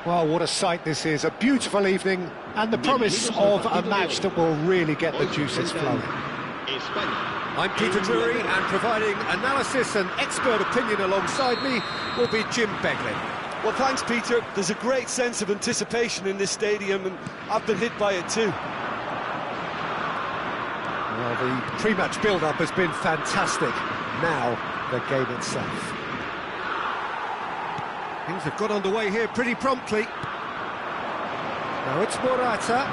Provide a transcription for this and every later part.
Well, what a sight this is. A beautiful evening and the promise of a match that will really get the juices flowing. I'm Peter Drury, and providing analysis and expert opinion alongside me will be Jim Beglin. Well, thanks, Peter. There's a great sense of anticipation in this stadium, and I've been hit by it too. Well, the pre-match build-up has been fantastic. Now, the game itself. Things have got underway here pretty promptly. Now it's Morata.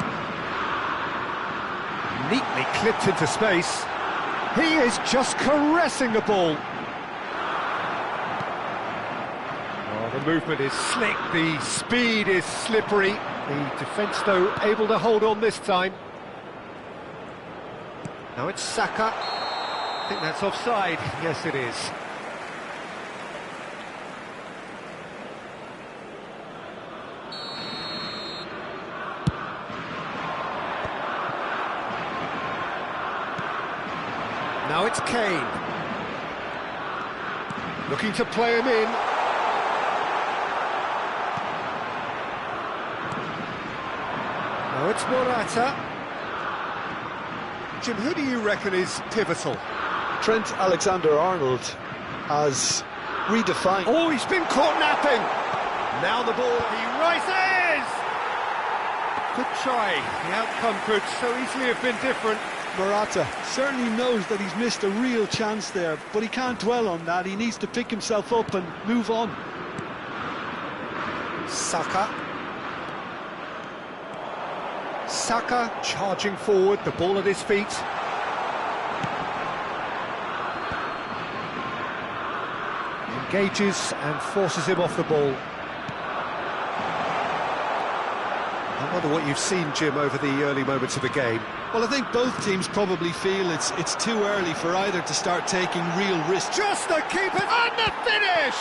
Neatly clipped into space. He is just caressing the ball. Oh, the movement is slick, the speed is slippery. The defence, though, able to hold on this time. Now it's Saka. I think that's offside. Yes, it is. Now it's Kane. Looking to play him in. Now it's Morata. Jim, who do you reckon is pivotal? Trent Alexander-Arnold has redefined. Oh, he's been caught napping. Now the ball, he rises! Good try. The outcome could so easily have been different. Morata certainly knows that he's missed a real chance there, but he can't dwell on that. He needs to pick himself up and move on. Saka. Saka charging forward, the ball at his feet. Engages and forces him off the ball. I wonder what you've seen, Jim, over the early moments of the game. Well, I think both teams probably feel it's too early for either to start taking real risks. Just the keeper and the finish!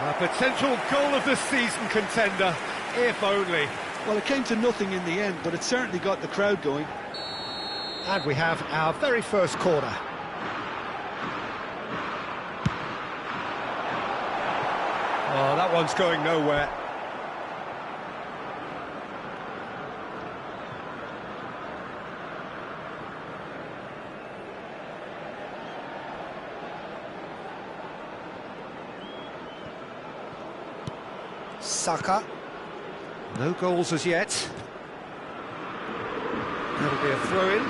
A potential goal of the season contender, if only. Well, it came to nothing in the end, but it certainly got the crowd going. And we have our very first corner. Oh, that one's going nowhere. Saka. No goals as yet. That'll be a throw-in.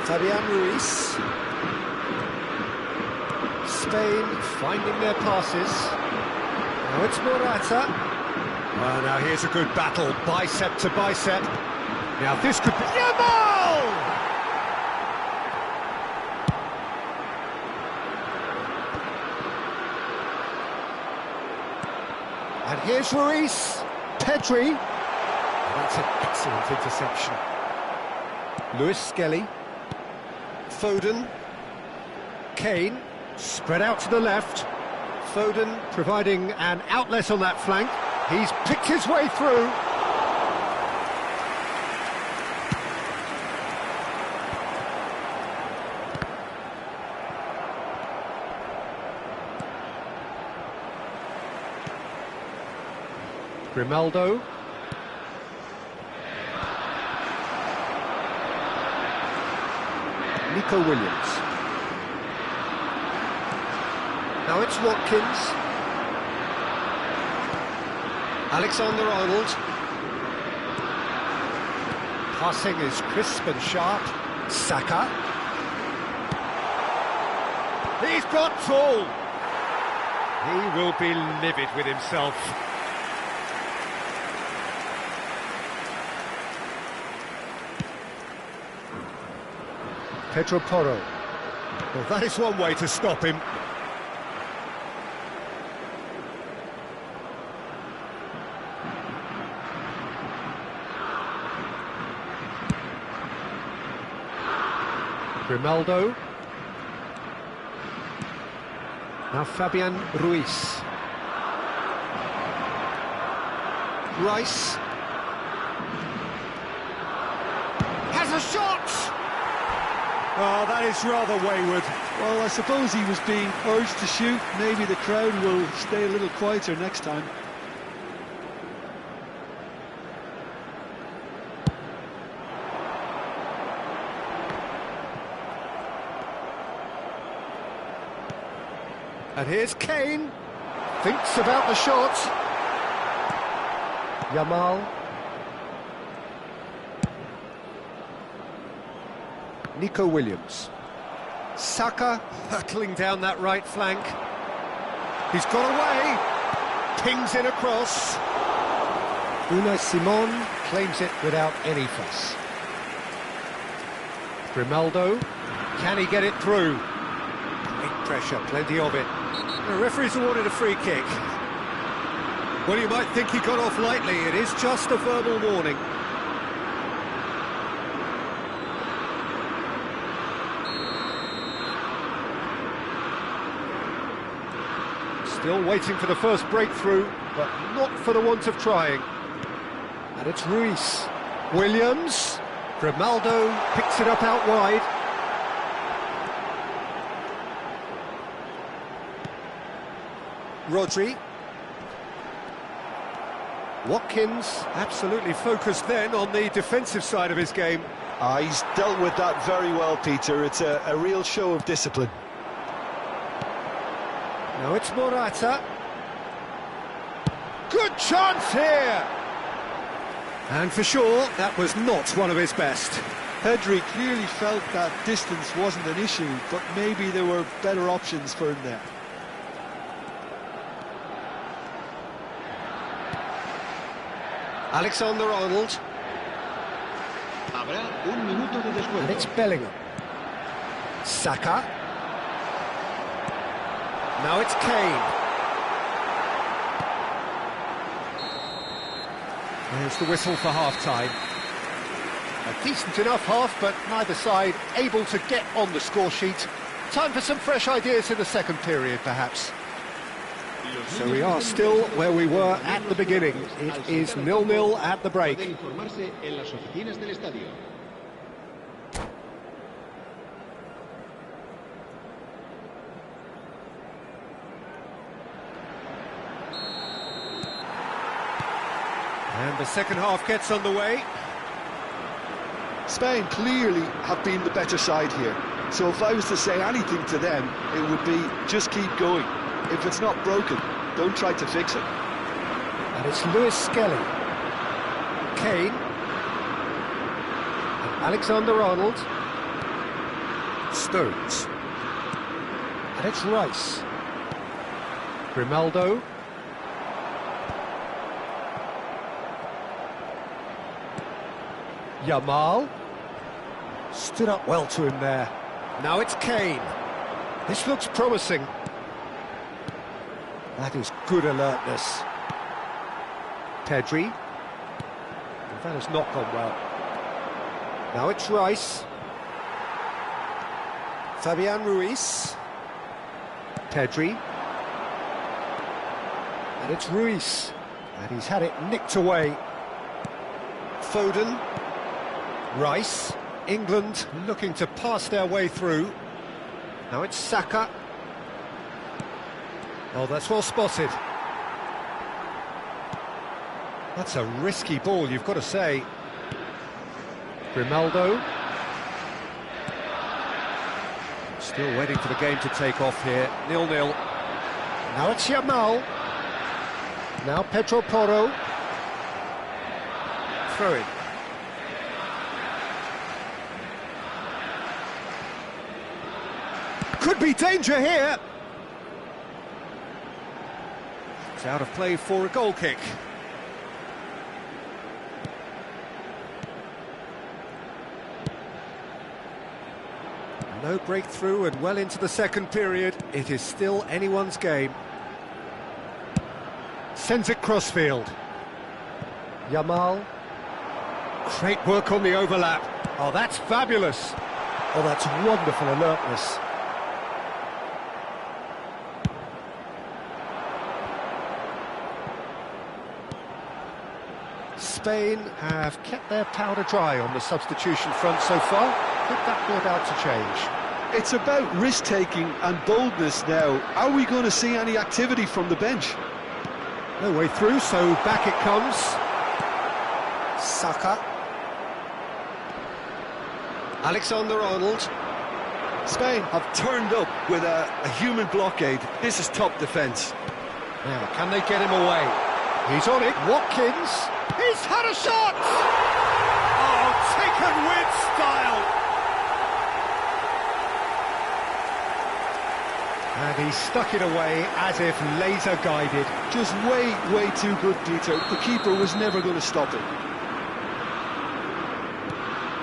Fabian Ruiz. Spain finding their passes. Now it's Morata. Well, now here's a good battle, bicep to bicep. Now this could be... Yamal! And here's Ruiz, Pedri. That's an excellent interception. Lewis Skelly. Foden. Kane, spread out to the left. Foden providing an outlet on that flank. He's picked his way through. Grimaldo. Nico Williams. Now it's Watkins. Alexander-Arnold. Passing is crisp and sharp. Saka. He's got tall. He will be livid with himself. Pedro Porro. Well, that is one way to stop him. Grimaldo. Now Fabian Ruiz. Rice. Has a shot! Oh, that is rather wayward. Well, I suppose he was being urged to shoot. Maybe the crowd will stay a little quieter next time. And here's Kane. Thinks about the shot. Yamal. Nico Williams. Saka hurtling down that right flank. He's got away. Pings in across. Unai Simon claims it without any fuss. Grimaldo. Can he get it through? Great pressure, plenty of it. The referee's awarded a free kick. Well, you might think he got off lightly. It is just a verbal warning. Still waiting for the first breakthrough, but not for the want of trying. And it's Ruiz. Williams. Grimaldo picks it up out wide. Rodri. Watkins absolutely focused then on the defensive side of his game. He's dealt with that very well, Peter. It's a real show of discipline. Now it's Morata. Good chance here! And for sure, that was not one of his best. Pedri clearly felt that distance wasn't an issue, but maybe there were better options for him there. Alexander-Arnold. And it's Bellingham. Saka. Now it's Kane. There's the whistle for half-time. A decent enough half, but neither side able to get on the score sheet. Time for some fresh ideas in the second period, perhaps. So we are still where we were at the beginning. It is 0-0 at the break. And the second half gets underway. Spain clearly have been the better side here. So if I was to say anything to them, it would be just keep going. If it's not broken, don't try to fix it. And it's Lewis Skelly. Kane. And Alexander-Arnold. Stones. And it's Rice. Grimaldo. Yamal. Stood up well to him there. Now it's Kane. This looks promising. That is good alertness. Pedri. And that has not gone well. Now it's Rice. Fabian Ruiz. Pedri. And it's Ruiz. And he's had it nicked away. Foden. Rice. England looking to pass their way through. Now it's Saka. Oh, that's well spotted. That's a risky ball, you've got to say. Grimaldo. Still waiting for the game to take off here. 0-0. Now it's Yamal. Now Pedro Porro. Throw in. Could be danger here. It's out of play for a goal kick. No breakthrough and well into the second period. It is still anyone's game. Sends it crossfield. Yamal. Great work on the overlap. Oh, that's fabulous. Oh, that's wonderful alertness. Spain have kept their powder dry on the substitution front so far. Could that be about to change? It's about risk-taking and boldness now. Are we going to see any activity from the bench? No way through, so back it comes. Saka. Alexander-Arnold. Spain have turned up with a human blockade. This is top defence. Now, can they get him away? He's on it. Watkins. He's had a shot! Oh, taken with style! And he stuck it away as if laser-guided. Just way too good, Peter. The keeper was never going to stop it.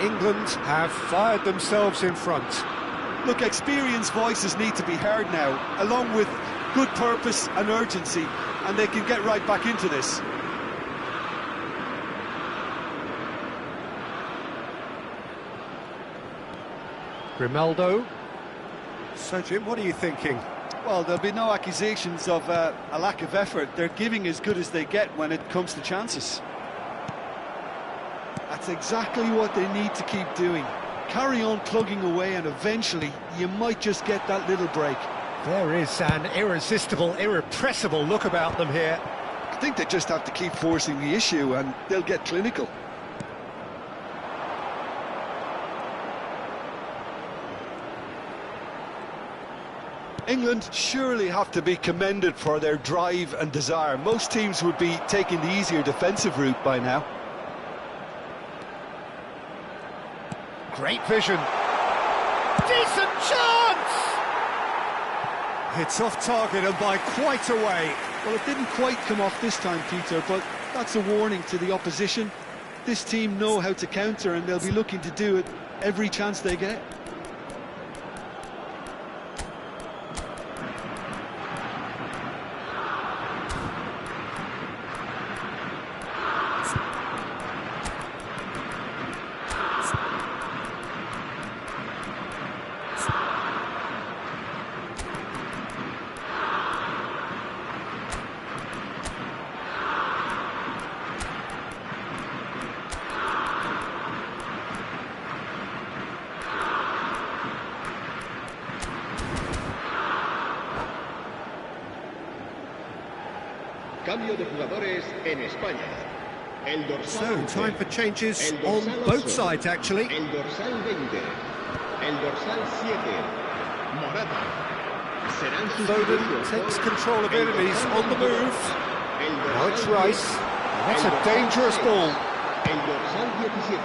England have fired themselves in front. Look, experienced voices need to be heard now, along with good purpose and urgency, and they can get right back into this. Grimaldo. So, Jim, what are you thinking? Well, there'll be no accusations of a lack of effort. They're giving as good as they get when it comes to chances. That's exactly what they need to keep doing. Carry on plugging away, and eventually you might just get that little break. There is an irresistible, irrepressible look about them here. I think they just have to keep forcing the issue and they'll get clinical. England surely have to be commended for their drive and desire. Most teams would be taking the easier defensive route by now. Great vision. Decent chance! It's off target and by quite a way. Well, it didn't quite come off this time, Peter, but that's a warning to the opposition. This team know how to counter, and they'll be looking to do it every chance they get. Cambio de jugadores en España. El dorsal So, time for changes on both sides, actually. El dorsal 20. El dorsal 7. Morata. Serán Foden takes control of enemies on the move. Now it's Rice. That's a dangerous ball. El dorsal 17.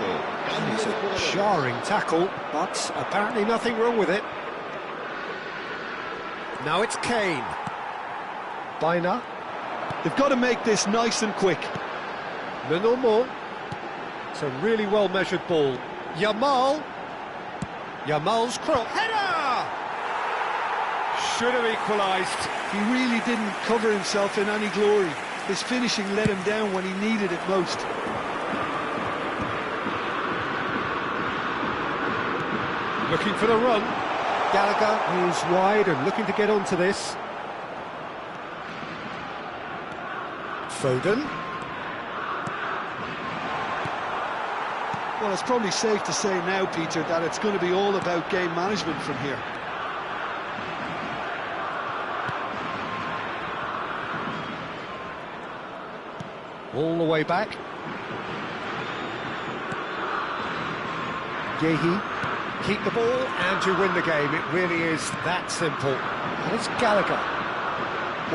It's a jarring tackle, but apparently nothing wrong with it. Now it's Kane. Biner. They've got to make this nice and quick. Lenormand. It's a really well-measured ball. Yamal. Yamal's cross. Header! Should have equalised. He really didn't cover himself in any glory. His finishing let him down when he needed it most. Looking for the run. Gallagher is wide and looking to get onto this. Foden. Well, it's probably safe to say now, Peter, that it's going to be all about game management from here. All the way back. Yehi. Keep the ball and you win the game. It really is that simple. And it's Gallagher.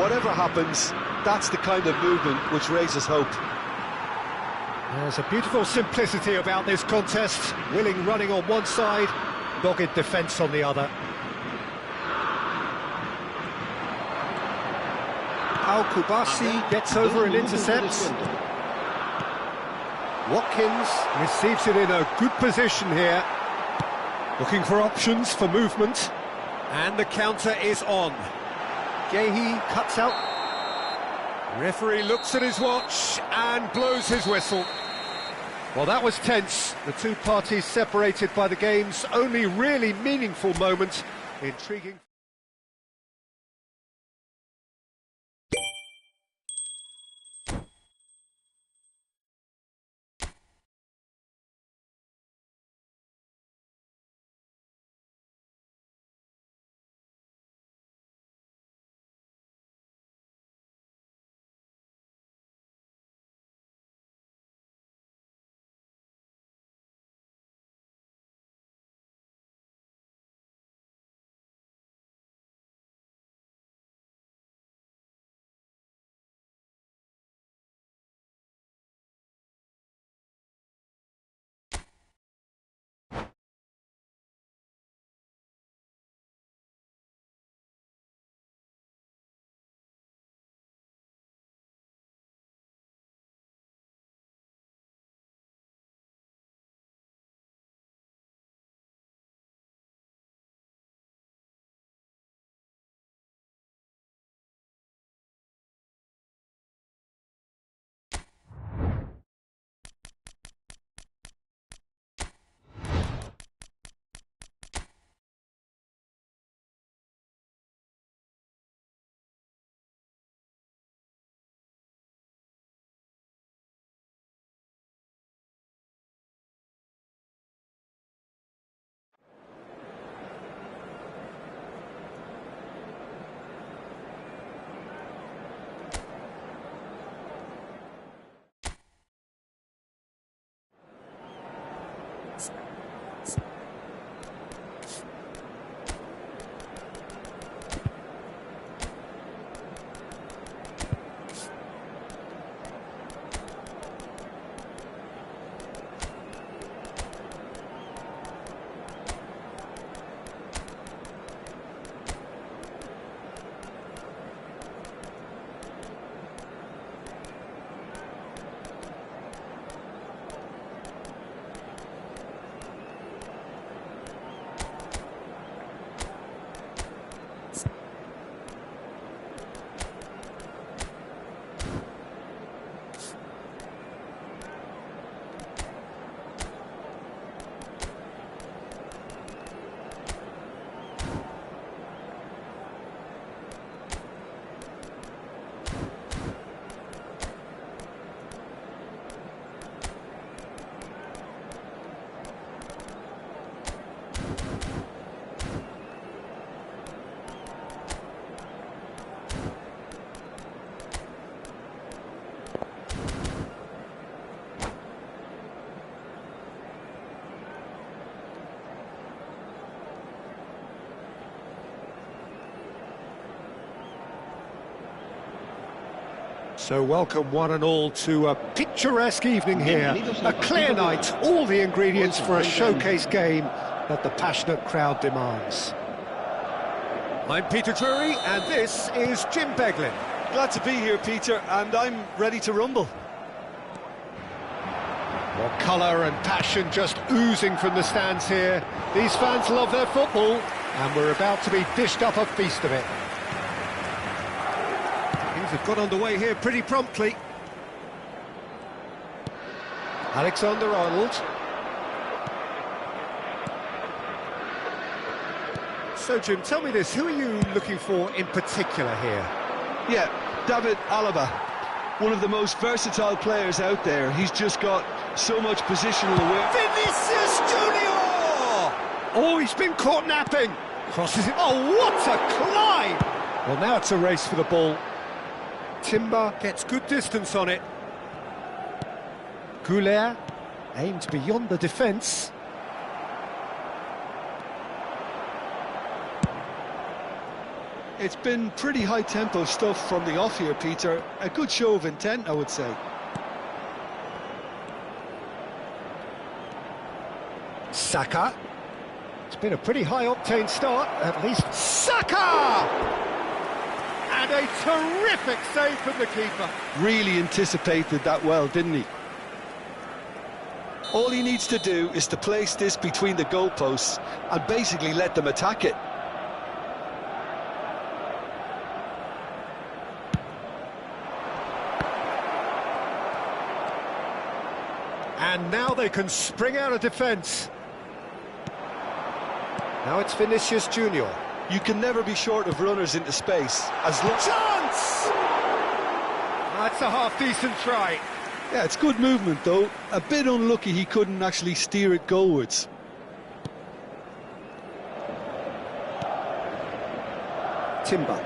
Whatever happens, that's the kind of movement which raises hope. There's a beautiful simplicity about this contest. Willing running on one side, dogged defence on the other. Al-Kubasi gets over and intercepts. Watkins receives it in a good position here. Looking for options for movement. And the counter is on. Yehi cuts out. Referee looks at his watch and blows his whistle. Well, that was tense. The two parties separated by the game's only really meaningful moment. Intriguing. So welcome one and all to a picturesque evening here. A clear night, all the ingredients for a showcase game that the passionate crowd demands. I'm Peter Drury and this is Jim Beglin. Glad to be here, Peter, and I'm ready to rumble. Well, colour and passion just oozing from the stands here. These fans love their football, and we're about to be dished up a feast of it. Things have got underway here pretty promptly. Alexander-Arnold. So, Jim, tell me this, who are you looking for in particular here? Yeah, David Alaba, one of the most versatile players out there. He's just got so much positional awareness. Vinicius Junior! Oh, he's been caught napping. Crosses it. Oh, what a climb! Well, now it's a race for the ball. Timber gets good distance on it. Goulet aimed beyond the defence. It's been pretty high-tempo stuff from the off here, Peter. A good show of intent, I would say. Saka. It's been a pretty high-octane start, at least. Saka! And a terrific save from the keeper. Really anticipated that well, didn't he? All he needs to do is to place this between the goalposts and basically let them attack it. And now they can spring out of defence. Now it's Vinicius Junior. You can never be short of runners into space. Chance! That's a half-decent try. Yeah, it's good movement, though. A bit unlucky he couldn't actually steer it goalwards. Timber.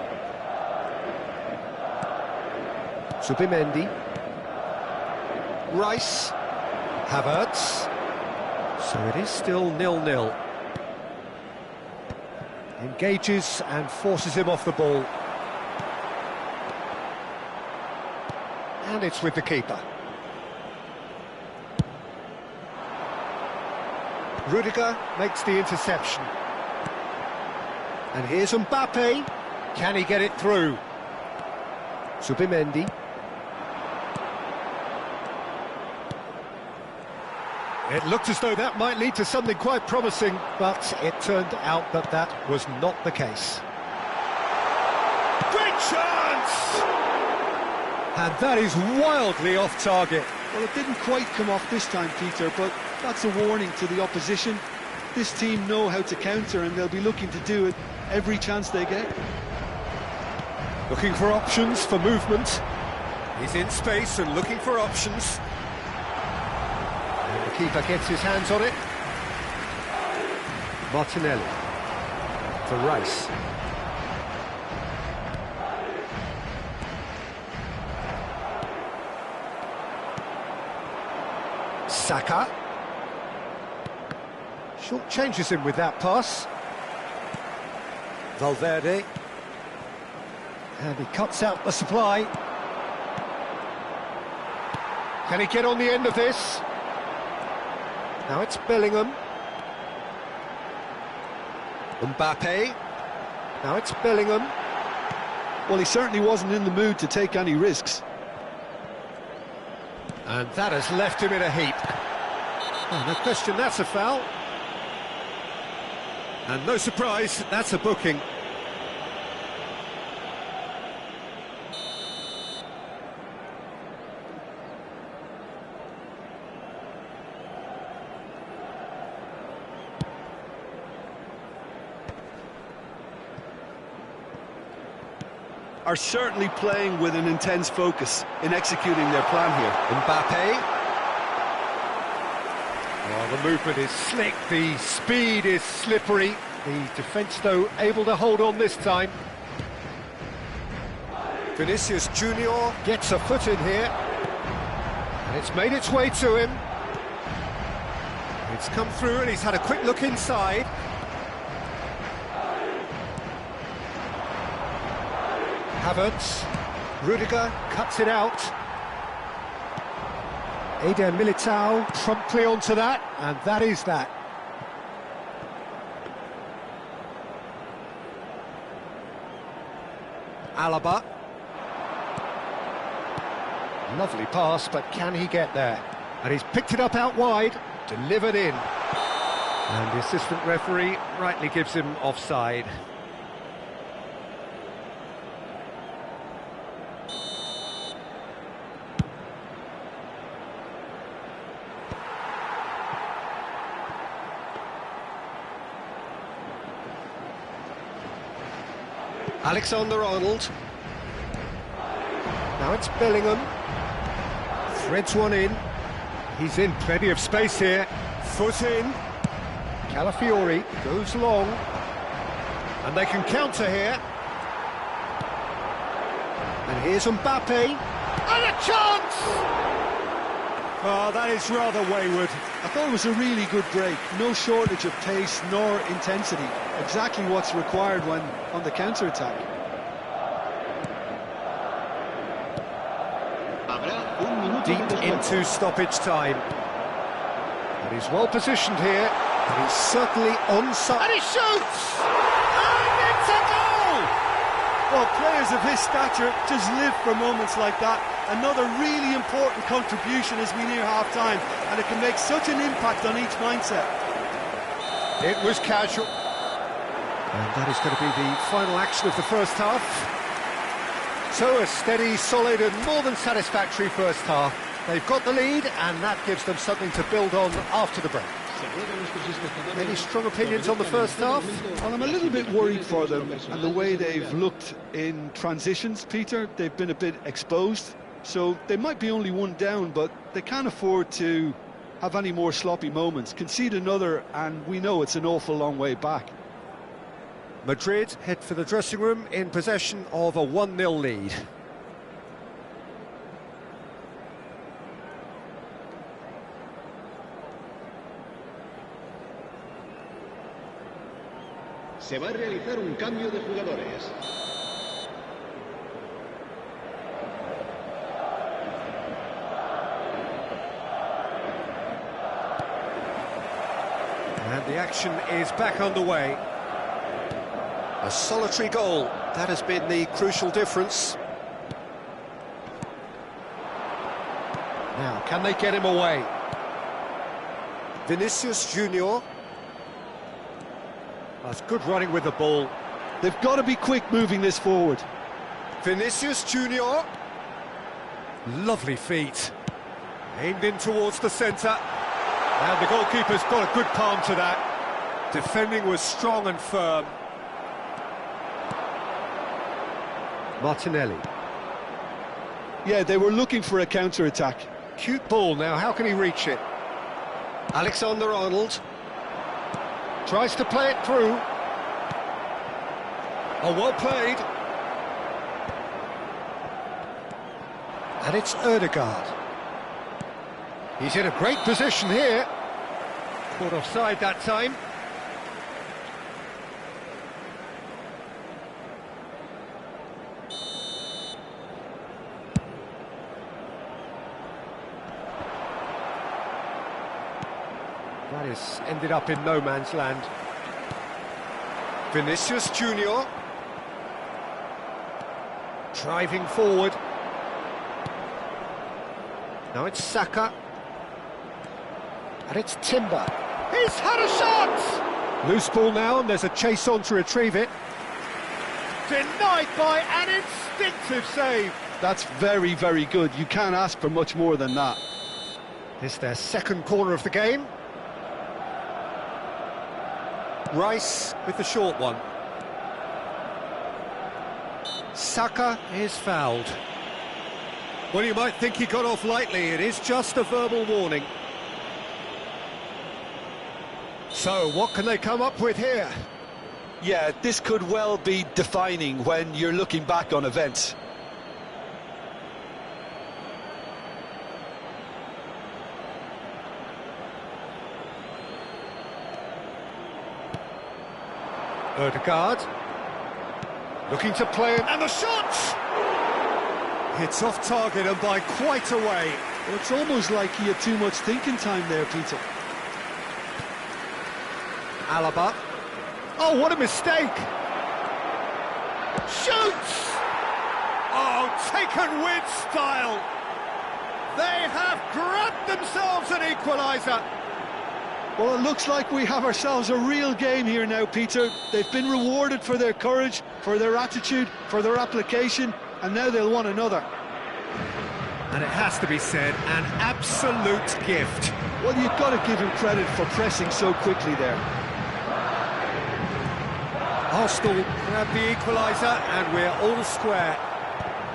Subimendi. Rice. Havertz. So it is still 0-0. Engages and forces him off the ball. And it's with the keeper. Rudiger makes the interception. And here's Mbappe. Can he get it through? Subimendi. It looked as though that might lead to something quite promising, but it turned out that that was not the case. Great chance! And that is wildly off target. Well, it didn't quite come off this time, Peter, but that's a warning to the opposition. This team know how to counter, and they'll be looking to do it every chance they get. Looking for options for movement. He's in space and looking for options. The keeper gets his hands on it. Martinelli for Rice. Saka. Short changes him with that pass. Valverde. And he cuts out the supply. Can he get on the end of this? Now it's Bellingham. Mbappe. Now it's Bellingham. Well, he certainly wasn't in the mood to take any risks. And that has left him in a heap. Oh, no question, that's a foul. And no surprise, that's a booking. Are certainly playing with an intense focus in executing their plan here. Mbappe. Oh, the movement is slick, the speed is slippery. The defence, though, able to hold on this time. Vinicius Junior gets a foot in here. And it's made its way to him. It's come through and he's had a quick look inside. Havertz, Rudiger cuts it out. Eder Militao promptly onto that, and that is that. Alaba. Lovely pass, but can he get there? And he's picked it up out wide, delivered in. And the assistant referee rightly gives him offside. Alexander-Arnold. Now it's Bellingham. Threads one in. He's in plenty of space here. Foot in. Calafiori goes long. And they can counter here. And here's Mbappe. And a chance! Oh, that is rather wayward. I thought it was a really good break. No shortage of pace nor intensity. Exactly what's required when on the counter-attack. Deep into stoppage time. And he's well positioned here. And he's certainly onside. And he shoots! And it's a goal! Well, players of his stature just live for moments like that. Another really important contribution as we near half-time, and it can make such an impact on each mindset. It was casual. And that is going to be the final action of the first half. So a steady, solid and more than satisfactory first half. They've got the lead, and that gives them something to build on after the break. Any strong opinions on the first half? Well, I'm a little bit worried for them and the way they've looked in transitions, Peter. They've been a bit exposed, so they might be only one down, but they can't afford to have any more sloppy moments. Concede another, and we know it's an awful long way back. Madrid head for the dressing room in possession of a 1-0 lead. Se va a realizar un cambio de jugadores. And the action is back underway. A solitary goal, that has been the crucial difference. Now, can they get him away? Vinicius Junior. That's good running with the ball. They've got to be quick moving this forward. Vinicius Junior. Lovely feet. Aimed in towards the centre. And the goalkeeper's got a good palm to that. Defending was strong and firm. Martinelli. Yeah, they were looking for a counter-attack. Cute ball now, how can he reach it? Alexander-Arnold. Tries to play it through. Oh, well played. And it's Ødegaard. He's in a great position here. Caught offside that time. That has ended up in no man's land. Vinicius Junior. Driving forward. Now it's Saka. And it's Timber. He's had a shot! Loose ball now, and there's a chase on to retrieve it. Denied by an instinctive save. That's very, very good. You can't ask for much more than that. It's their second corner of the game. Rice with the short one. Saka is fouled. Well, you might think he got off lightly. It is just a verbal warning. So, what can they come up with here? Yeah, this could well be defining when you're looking back on events. Ødegaard looking to play it, and the shot! It's off target and by quite a way. Well, it's almost like he had too much thinking time there, Peter. Alaba. Oh, what a mistake! Shoots! Oh, taken with style! They have grabbed themselves an equaliser! Well, it looks like we have ourselves a real game here now, Peter. They've been rewarded for their courage, for their attitude, for their application, and now they'll want another. And it has to be said, an absolute gift. Well, you've got to give him credit for pressing so quickly there. Arsenal grab the equaliser and we're all square.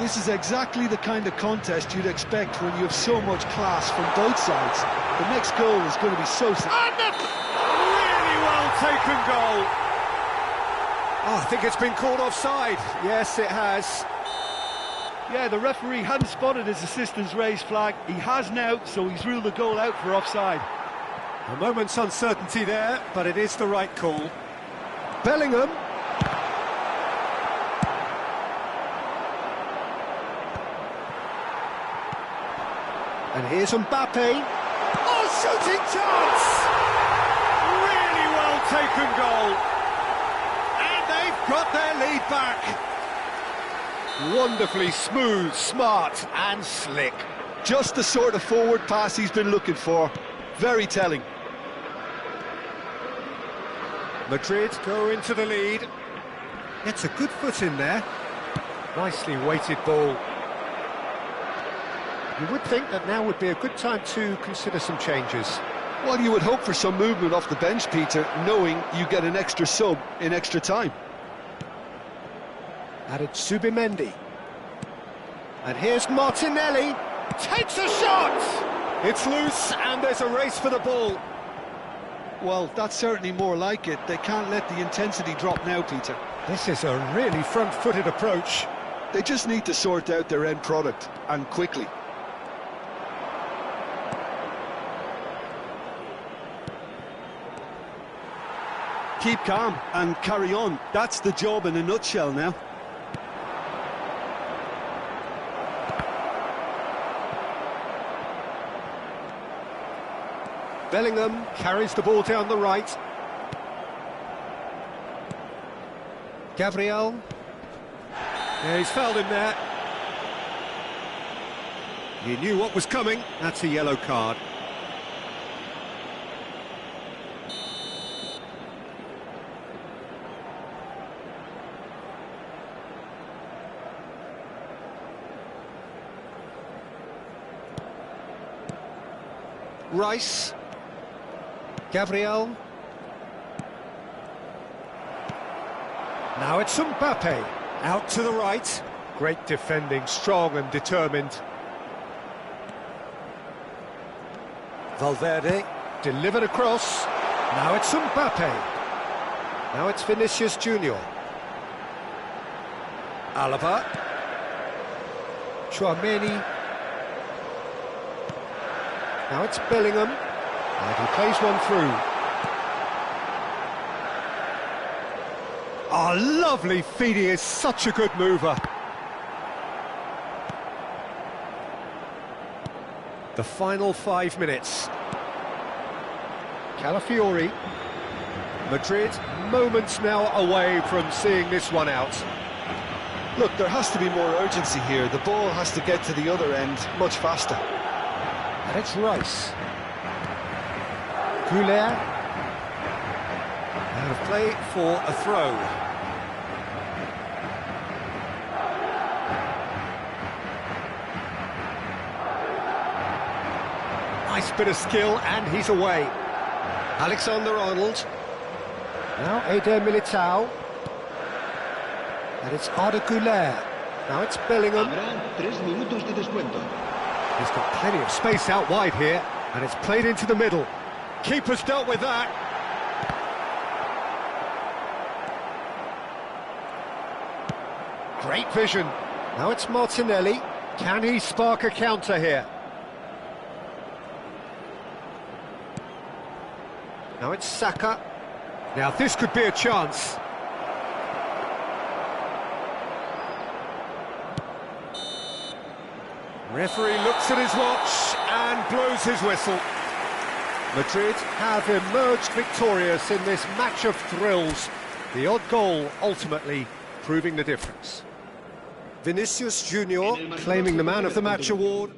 This is exactly the kind of contest you'd expect when you have so much class from both sides. The next goal is going to be so... And a really well taken goal. Oh, I think it's been called offside. Yes, it has. Yeah, the referee hadn't spotted his assistant's raised flag. He has now, so he's ruled the goal out for offside. A moment's uncertainty there, but it is the right call. Bellingham. And here's Mbappe. Oh, shooting chance! Really well taken goal. And they've got their lead back. Wonderfully smooth, smart and slick. Just the sort of forward pass he's been looking for. Very telling. Madrid go into the lead. Gets a good foot in there. Nicely weighted ball. You would think that now would be a good time to consider some changes. Well, you would hope for some movement off the bench, Peter, knowing you get an extra sub in extra time. Added Subimendi. And here's Martinelli. Takes a shot! It's loose and there's a race for the ball. Well, that's certainly more like it. They can't let the intensity drop now, Peter. This is a really front-footed approach. They just need to sort out their end product, and quickly. Keep calm and carry on. That's the job in a nutshell now. Bellingham carries the ball down the right. Gabriel. Yeah, he's fouled him there. He knew what was coming. That's a yellow card. Rice. Gabriel. Now it's Mbappe. Out to the right. Great defending, strong and determined. Valverde. Delivered across. Now it's Mbappe. Now it's Vinicius Junior. Alaba. Chouameni. Now it's Bellingham. And he plays one through. Oh, lovely feed. He is such a good mover. The final 5 minutes. Calafiori. Madrid, moments now away from seeing this one out. Look, there has to be more urgency here. The ball has to get to the other end much faster. And it's Rice. Goulet. Out of play for a throw. Nice bit of skill, and he's away. Alexander-Arnold. Now Eder Militao. And it's Arda Güler. Now it's Bellingham. Habrá 3 minutos de descuento. He's got plenty of space out wide here, and it's played into the middle. Keeper's dealt with that. Great vision. Now it's Martinelli. Can he spark a counter here? Now it's Saka. Now this could be a chance. Referee looks at his watch and blows his whistle. Madrid have emerged victorious in this match of thrills. The odd goal ultimately proving the difference. Vinicius Junior claiming the Man of the Match award.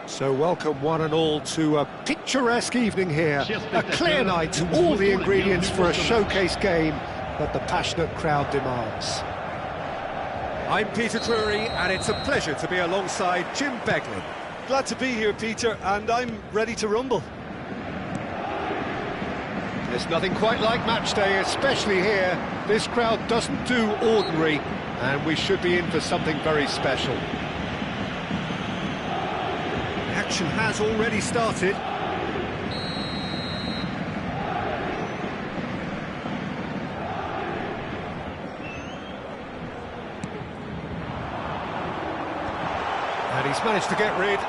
So welcome one and all to a picturesque evening here. A clear night, all the ingredients for a showcase game that the passionate crowd demands. I'm Peter Drury, and it's a pleasure to be alongside Jim Beglin. Glad to be here, Peter, and I'm ready to rumble. There's nothing quite like match day, especially here. This crowd doesn't do ordinary, and we should be in for something very special. Action has already started. And he's managed to get rid.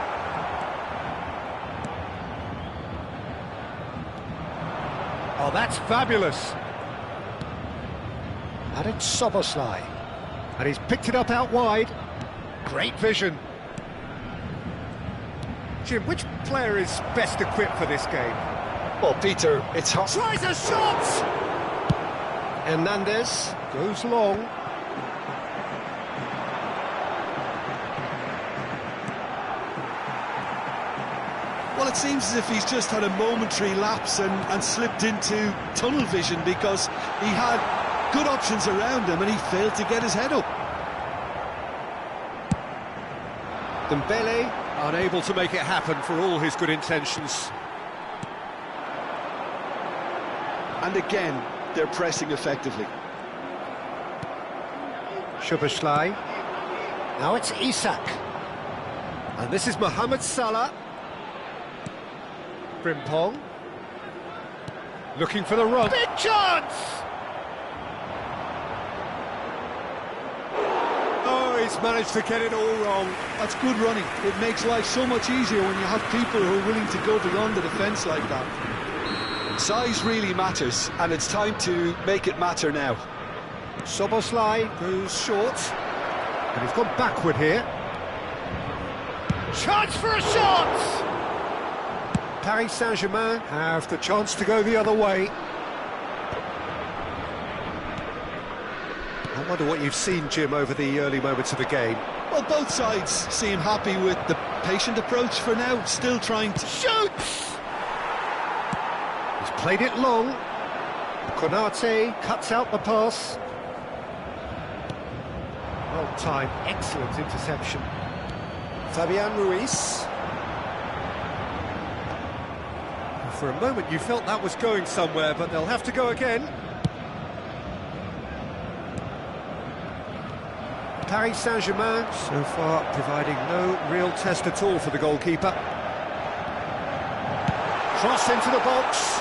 Oh, that's fabulous. And it's Soboslai. And he's picked it up out wide. Great vision. Jim, which player is best equipped for this game? Well, Peter, it's hard. Tries a shot! Hernandez goes long. Well, it seems as if he's just had a momentary lapse and slipped into tunnel vision, because he had good options around him and he failed to get his head up. Dembele unable to make it happen for all his good intentions. And again, they're pressing effectively. Szoboszlai. Now it's Isak. And this is Mohamed Salah. Frimpong. Looking for the run. Big chance! Oh, he's managed to get it all wrong. That's good running. It makes life so much easier when you have people who are willing to go beyond the defence like that. Size really matters, and it's time to make it matter now. Szoboszlai goes short. And he's gone backward here. Chance for a shot! Paris Saint-Germain have the chance to go the other way. I wonder what you've seen, Jim, over the early moments of the game. Well, both sides seem happy with the patient approach for now, still trying to... Shoots! He's played it long. Konate cuts out the pass. Well timed, excellent interception. Fabian Ruiz. For a moment you felt that was going somewhere, but they'll have to go again. Paris Saint-Germain so far providing no real test at all for the goalkeeper. Cross into the box.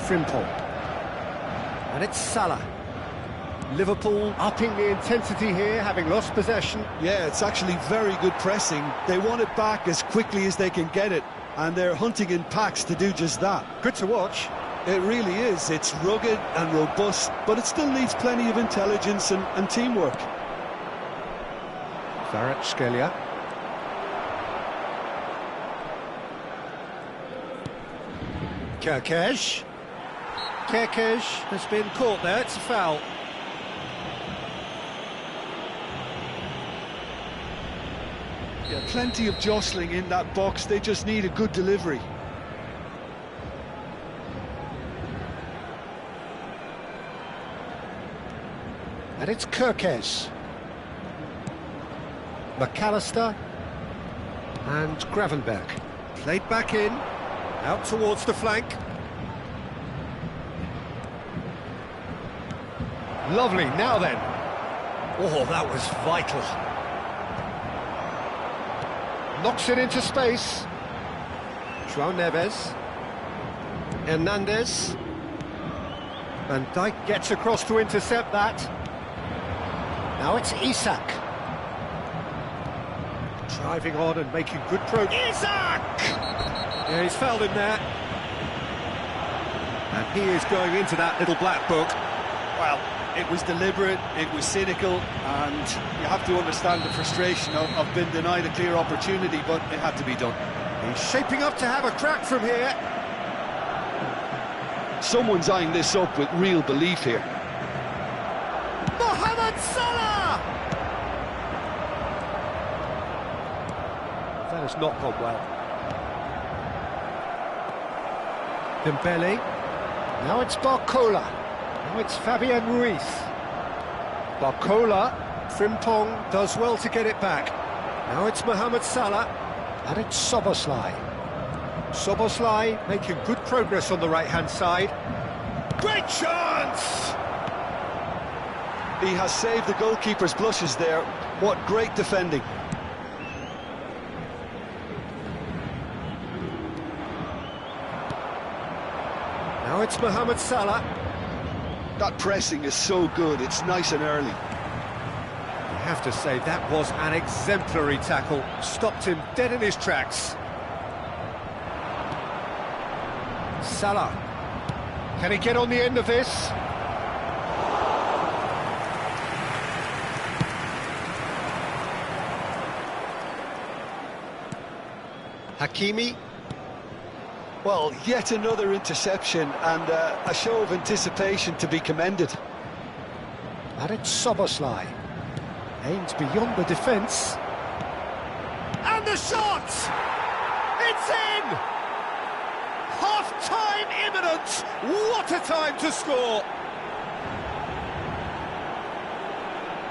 Frimpong. And it's Salah. Liverpool upping the intensity here, having lost possession. Yeah, it's actually very good pressing. They want it back as quickly as they can get it, and they're hunting in packs to do just that. Good to watch. It really is. It's rugged and robust, but it still needs plenty of intelligence and teamwork. Kvaratskhelia. Kerkez. Kerkez has been caught there, it's a foul. Yeah, plenty of jostling in that box, they just need a good delivery. And it's Kerkez. McAllister and Gravenberg. Played back in, out towards the flank. Lovely, now then. Oh, that was vital. Knocks it into space. João Neves. Hernandez. Van Dijk gets across to intercept that. Now it's Isak. Driving on and making good progress. Isak! Yeah, he's fouled him there. And he is going into that little black book. Well, it was deliberate, it was cynical, and you have to understand the frustration of being denied a clear opportunity, but it had to be done. He's shaping up to have a crack from here. Someone's eyeing this up with real belief here. Mohamed Salah! That has not gone well. Dembele. Now it's Barcola. Now it's Fabian Ruiz. Barcola. Frimpong does well to get it back. Now it's Mohamed Salah. And it's Szoboszlai. Szoboszlai making good progress on the right-hand side. Great chance! He has saved the goalkeeper's blushes there. What great defending. Now it's Mohamed Salah. That pressing is so good, it's nice and early. I have to say, that was an exemplary tackle. Stopped him dead in his tracks. Salah. Can he get on the end of this? Hakimi. Well, yet another interception and a show of anticipation to be commended. And it's Soboslai. Aimed beyond the defence. And the shot! It's in! Half-time imminent! What a time to score!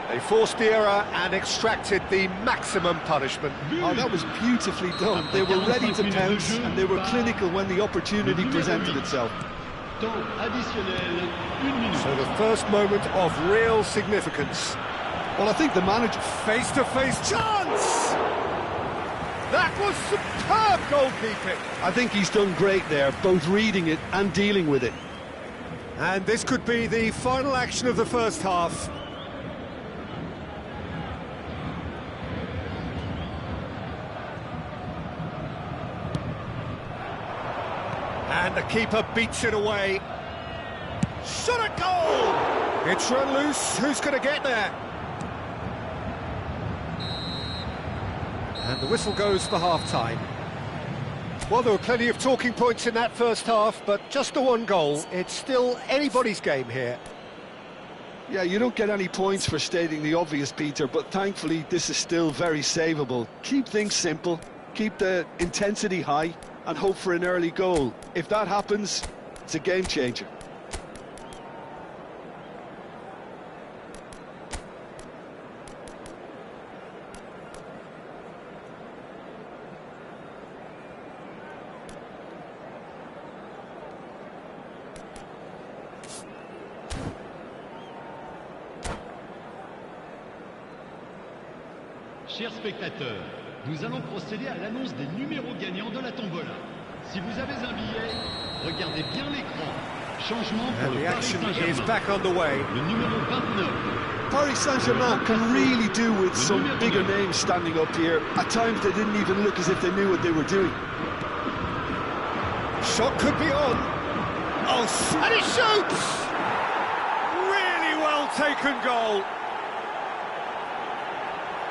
They forced the error and extracted the maximum punishment. Oh, that was beautifully done. They were ready to pounce and they were clinical when the opportunity presented itself. So the first moment of real significance. Well, I think the manager... Face-to-face chance! That was superb goalkeeping. I think he's done great there, both reading it and dealing with it. And this could be the final action of the first half. And the keeper beats it away. Shot at goal! It's run loose. Who's going to get there? And the whistle goes for half-time. Well, there were plenty of talking points in that first half, but just the one goal. It's still anybody's game here. Yeah, you don't get any points for stating the obvious, Peter, but thankfully this is still very savable. Keep things simple, keep the intensity high, and hope for an early goal. If that happens, it's a game changer. Chers spectateurs, nous allons procéder à l'annonce des numéros gagnants de la tombola. Si vous avez un billet, regardez bien l'écran. Changement pour le Paris Saint-Germain. Le numéro 29. Paris Saint-Germain can really do with some bigger names standing up here. At times they didn't even look as if they knew what they were doing. Shot could be on. Oh, and he shoots! Really well taken goal.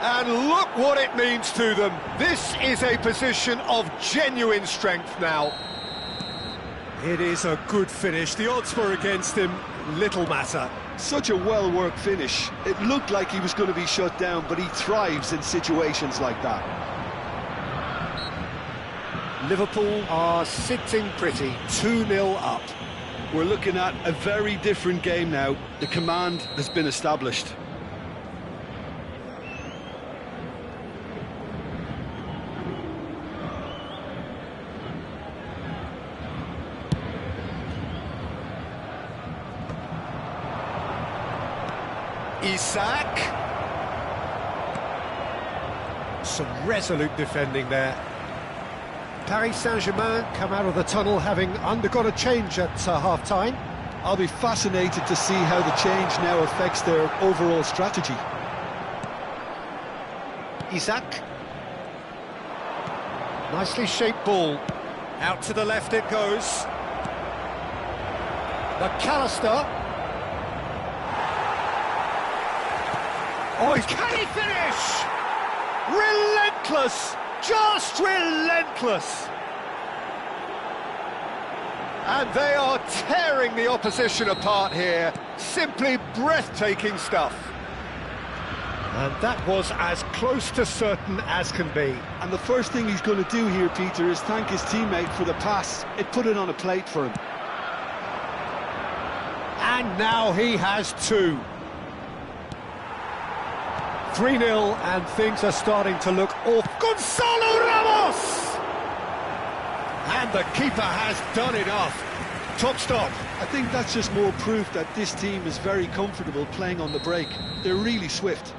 And look what it means to them. This is a position of genuine strength now. It is a good finish. The odds were against him. Little matter. Such a well-worked finish. It looked like he was going to be shut down, but he thrives in situations like that. Liverpool are sitting pretty, 2-0 up. We're looking at a very different game now. The command has been established. Isak. Some resolute defending there. Paris Saint-Germain come out of the tunnel having undergone a change at half-time. I'll be fascinated to see how the change now affects their overall strategy. Isak. Nicely shaped ball. Out to the left it goes. McAllister. Oh, can he finish? Relentless! Just relentless! And they are tearing the opposition apart here. Simply breathtaking stuff. And that was as close to certain as can be. And the first thing he's going to do here, Peter, is thank his teammate for the pass. It put it on a plate for him. And now he has two. 3-0 and things are starting to look off. Gonzalo Ramos! And the keeper has done enough. Top stop. I think that's just more proof that this team is very comfortable playing on the break. They're really swift.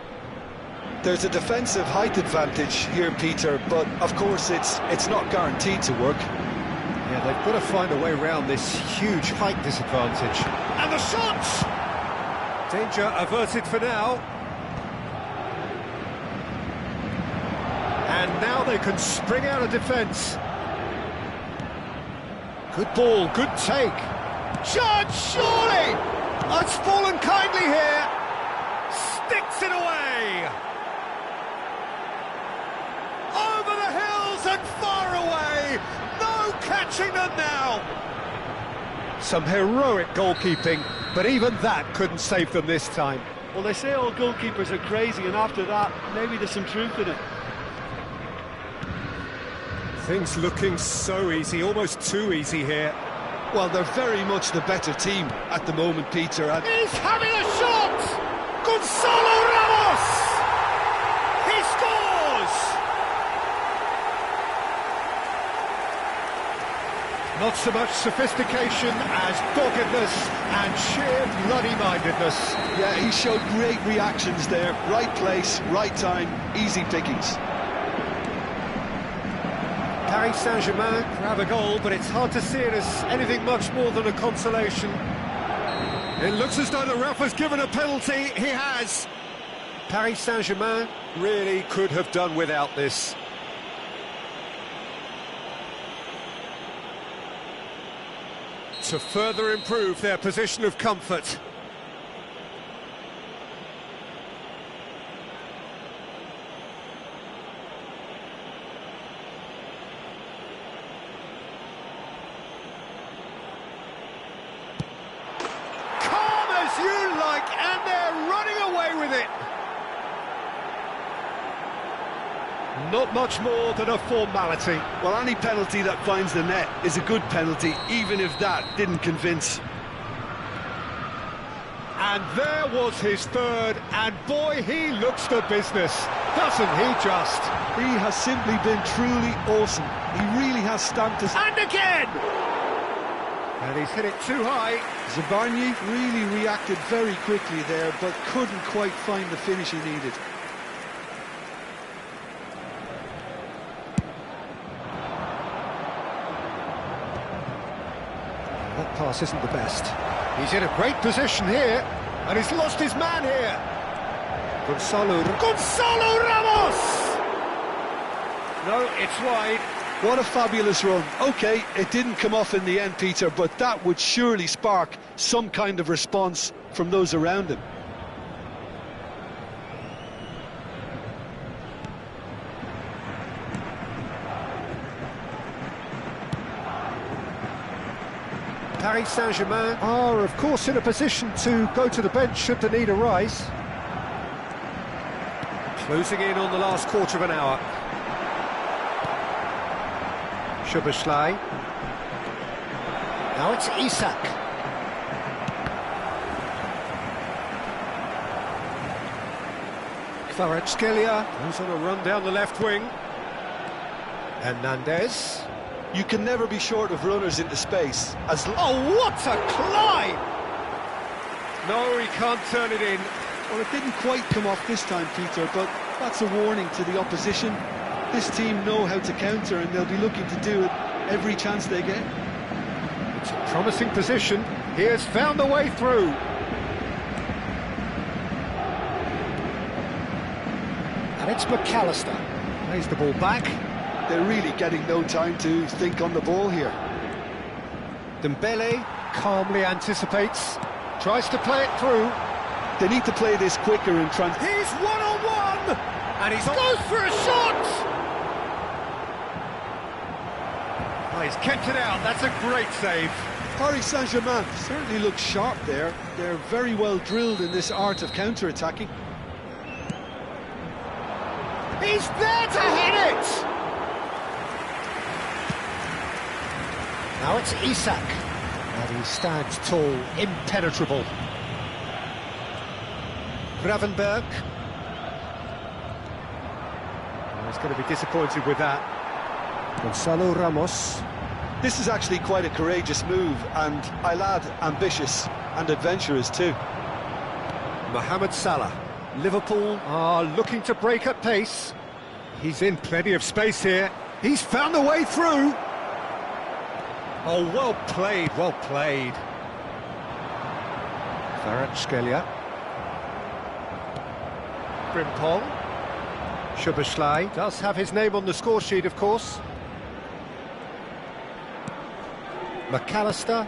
There's a defensive height advantage here, Peter, but of course it's not guaranteed to work. Yeah, they've got to find a way around this huge height disadvantage. And the shot! Danger averted for now. And now they can spring out of defence. Good ball, good take. Judge, surely! Oh, it's fallen kindly here. Sticks it away. Over the hills and far away. No catching them now. Some heroic goalkeeping, but even that couldn't save them this time. Well, they say all goalkeepers are crazy, and after that, maybe there's some truth in it. Things looking so easy, almost too easy here. Well, they're very much the better team at the moment, Peter. And he's having a shot! Gonzalo Ramos! He scores! Not so much sophistication as doggedness and sheer bloody-mindedness. yeah, he showed great reactions there. Right place, right time, easy pickings. Paris Saint-Germain grab a goal, but it's hard to see it as anything much more than a consolation. It looks as though the ref has given a penalty. He has. Paris Saint-Germain really could have done without this. To further improve their position of comfort. You like, and they're running away with it. Not much more than a formality. Well, any penalty that finds the net is a good penalty, even if that didn't convince. And there was his third, and boy, he looks the business, doesn't he just? He has simply been truly awesome. He really has stamped his... And again! And he's hit it too high. Zabarnyi really reacted very quickly there, but couldn't quite find the finish he needed. That pass isn't the best. He's in a great position here, and he's lost his man here. Gonzalo Ramos! No, it's wide. What a fabulous run. OK, it didn't come off in the end, Peter, but that would surely spark some kind of response from those around him. Paris Saint-Germain are, of course, in a position to go to the bench should the need arise. Closing in on the last quarter of an hour. Sherjeel. Now it's Isak. Kvaratskhelia goes on a run down the left wing. Hernandez. You can never be short of runners into space. Oh, what a climb! No, he can't turn it in. Well, it didn't quite come off this time, Peter, but that's a warning to the opposition. This team know how to counter, and they'll be looking to do it every chance they get. It's a promising position. He has found the way through. And it's McAllister. Plays the ball back. They're really getting no time to think on the ball here. Dembele calmly anticipates, tries to play it through. They need to play this quicker in transition. He's one-on-one! And he goes for a shot! Oh, he's kept it out, that's a great save. Paris Saint-Germain certainly looks sharp there. They're very well drilled in this art of counter-attacking. He's there to hit it! Now it's Isak, and he stands tall, impenetrable. Gravenberg. Oh, he's going to be disappointed with that. Gonzalo Ramos. This is actually quite a courageous move, and I'll add ambitious and adventurous too. Mohamed Salah. Liverpool are looking to break at pace. He's in plenty of space here. He's found the way through. Oh, well played, well played. Kvaratskhelia. Frimpong. Sherjeel does have his name on the score sheet, of course. McAllister.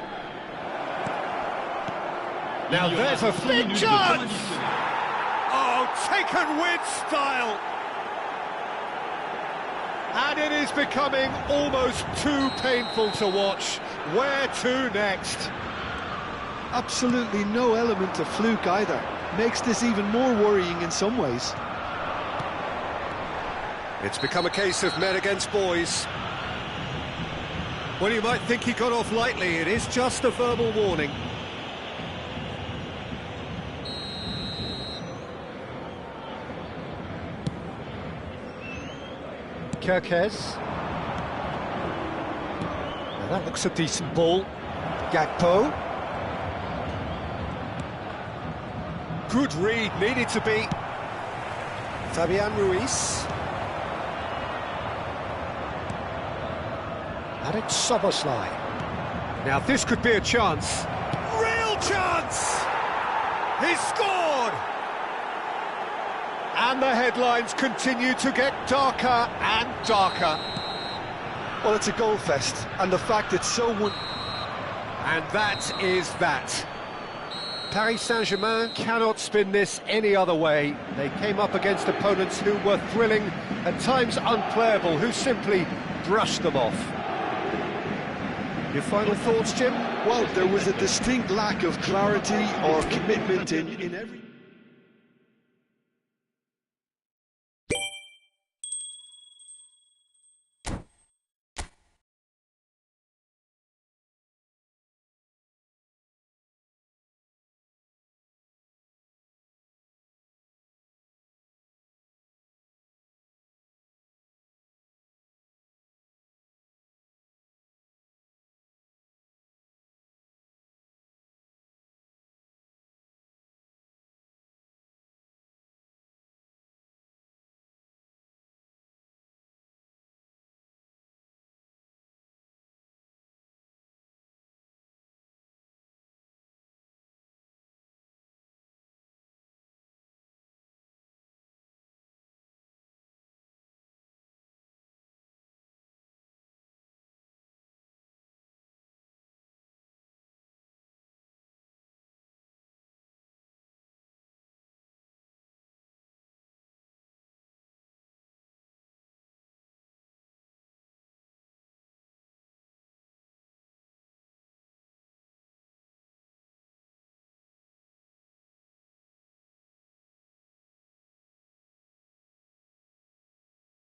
Now there's a big chance! Oh, taken with style! And it is becoming almost too painful to watch. Where to next? Absolutely no element of fluke either. Makes this even more worrying in some ways. It's become a case of men against boys. Well, you might think he got off lightly. It is just a verbal warning. Kirkes. Now that looks a decent ball. Gakpo. Good read, needed to be. Fabian Ruiz. And it's Soboslai. Now this could be a chance. Real chance! He scored! And the headlines continue to get darker and darker. Well, it's a goal fest, and the fact it's so... And that is that. Paris Saint-Germain cannot spin this any other way. They came up against opponents who were thrilling, at times unplayable, who simply brushed them off. Your final thoughts, Jim? Well, there was a distinct lack of clarity or commitment in every...